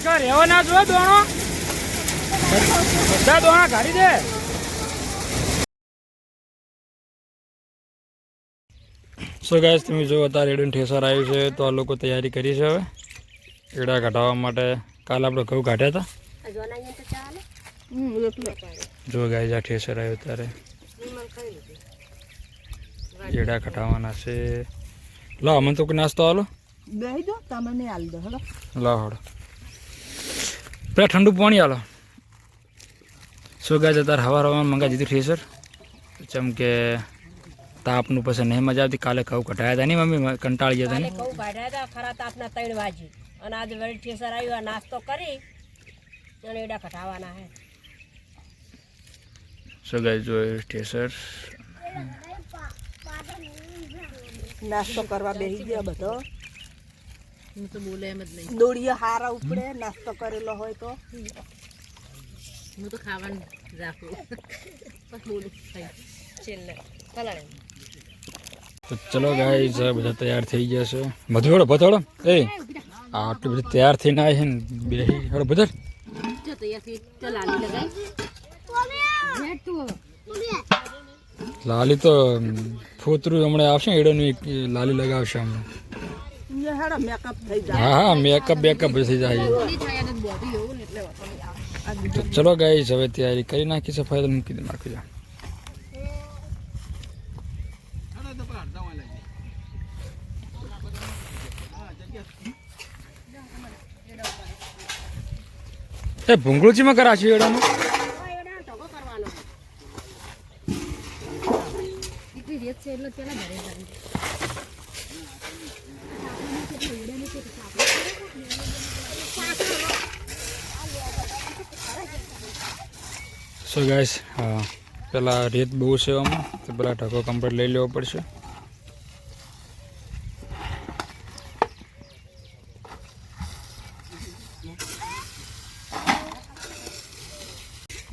એક વાર રહેવા ના જો દોણો બધા દોણા કાઢી દે. સો ગાઈસ તમે જો અત્યારે એડું ઠેસર આવ્યું છે તો આ લોકો તૈયારી કરી છે હવે એડા કાઢવા માટે. કાલ આપણે ઘઉં કાઢ્યા હતા. જો ગાઈસ આ ઠેસર આવ્યું ત્યારે એડા કાઢવાના છે. લો અમને તો નાસ્તો હાલો બેહી દો તમને આલ દો હલો. લો હળો પેલા ઠંડુ પાણી હાલો. શું ગાય અત્યારે હવા મંગાવી દીધું ઠેસર જેમ કે તાપનું પછી નહીં મજા આવતી. કાલે ઘઉં કઢાયા હતા નહીં મમ્મી કંટાળી ગયા હતા ને ઘઉં કાઢ્યા હતા ખરા તાપના 3 વાગે અને આજે વળી ઠેસર આવ્યું નાસ્તો કરી અને એડા કઢાવાના હે. શું ગાય જો ઠેસર નાસ્તો કરવા બેસી ગયા બધો. હું તો બોલે એમ જ નહીં. દોડીએ હારા ઉપડે નાસ્તો કરેલો હોય તો હું તો ખાવાનું રાખું બસ બોલું છેલ્લે કલાડે. તો ચલો ગાઈસ બધા તૈયાર થઈ ગયા છે. બધું ભથોડો એ આટલું બધું તૈયાર થઈને આવે છે ને બેહી હળો બધા જો તૈયાર થઈ તો લાલી લગાઈ લાલી તો ફોતરું હમણાં આવશે એડોનું લાલી લગાવશે હમણાં. મેકઅપ થઈ જાય. હા હા મેકઅપ બેકઅપ થઈ જાય. તો ચલો ગાઈસ હવે તૈયારી કરી નાખી સફાઈ તો મૂકી દે નાખી દે. એ ભૂંગળુચીમાં કરાશે એડાનું સો ગાઈસ હા પેલા રેત બહુ છે આમાં તો પેલા ઢગો કમ્પ્લીટ લઈ લેવો પડશે.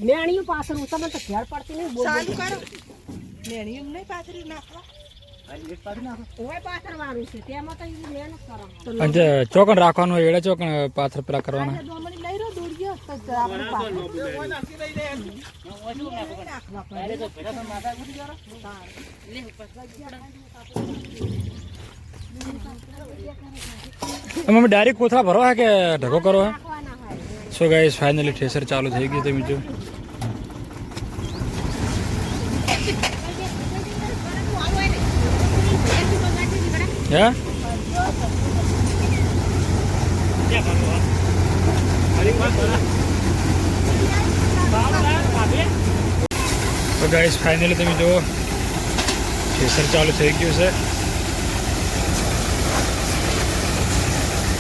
મેણિયું પાછળ ઉતરને તો ઘેર પડતી નહીં. ચાલુ કરો મેણિયું નહીં પાથરી નાખવા. ઓય પાથરવાનું છે તેમાં તો ઈ મહેનત કરવાનું. અને ચોકન રાખવાનું એડા ચોકન પાથર પેલા કરવાના. દોમડી લઈ રહ્યો દોડીએ તો આપણે મમ્મી ડાયરેક્ટ કોથળા ભરો હે કે ઢગો કરો હે. સો ગાઈસ ફાઇનલી ઠેસર ચાલુ થઈ ગયું તમે જો. હે તો ગાઈસ ફાઇનલી તમે જો ઠેસર ચાલુ થઈ ગયું છે.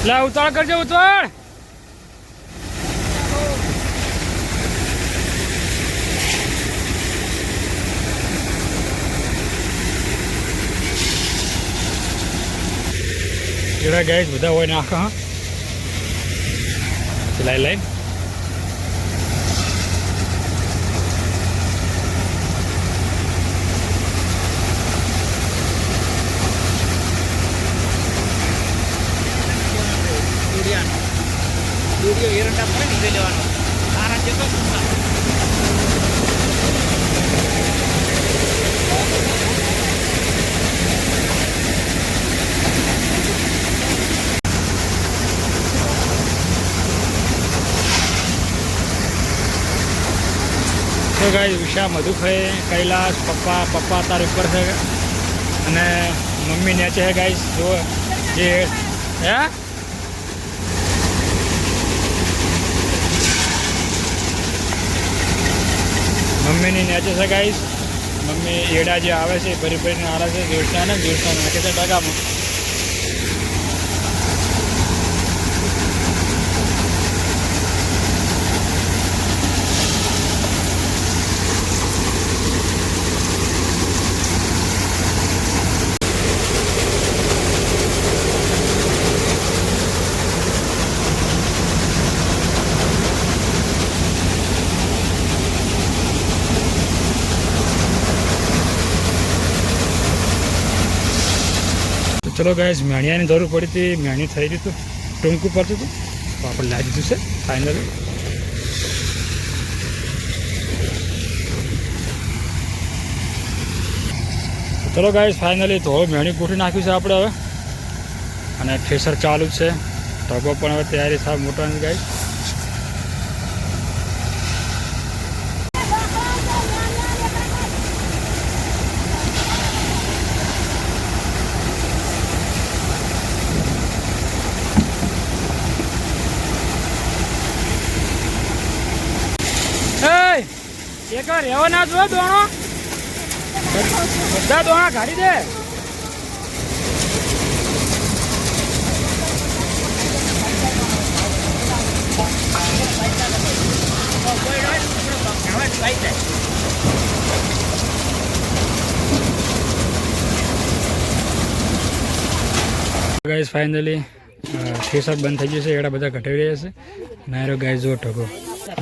લા ઉતાળ કરજો ઉતાળ. એડા ગાઈસ બધા હોય નાખા હા લાઈ લાઈ. તો ગાઈસ વિશા મધુભાઈ કૈલાશ પપ્પા તાર ઉપર છે અને મમ્મી નીચે છે ગાઈસ જો જે હે મમ્મીની નીચે છે ગાઈસ. મમ્મી એડા જે આવે છે ભરી ભરીને આવે છે જોડતા નાખે છે ડગામાં. ચલો ગાઈસ મેણિયાની જરૂર પડી હતી. મેણિયું થઈ રહ્યું હતું ટૂંકું પડતું હતું તો આપણે લાવી દીધું છે ફાઇનલી. ચલો ગાઈસ ફાઇનલી તો હવે મેણી ગોઠવી નાખ્યું છે આપણે હવે, અને થ્રેસર ચાલુ જ છે. ઢગો પણ હવે તૈયારી થાય મોટાની ગાઈસ. એક વાર રહેવા ના જો દોણો, બધા દોણા કાઢી દે. ગાઈસ ફાઇનલી થ્રેસર બંધ થઈ ગયું છે, એડા બધા ઘટાડી રહ્યા છે. નાયરો ગાઈસ જો ઢગો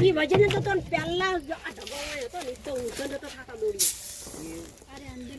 ઈ વજન તો તને પહેલા જ આ ઢગો વાળ્યો હતો ને તો ઊંચો નતો થાતા દોડ્યો. અરે અંદર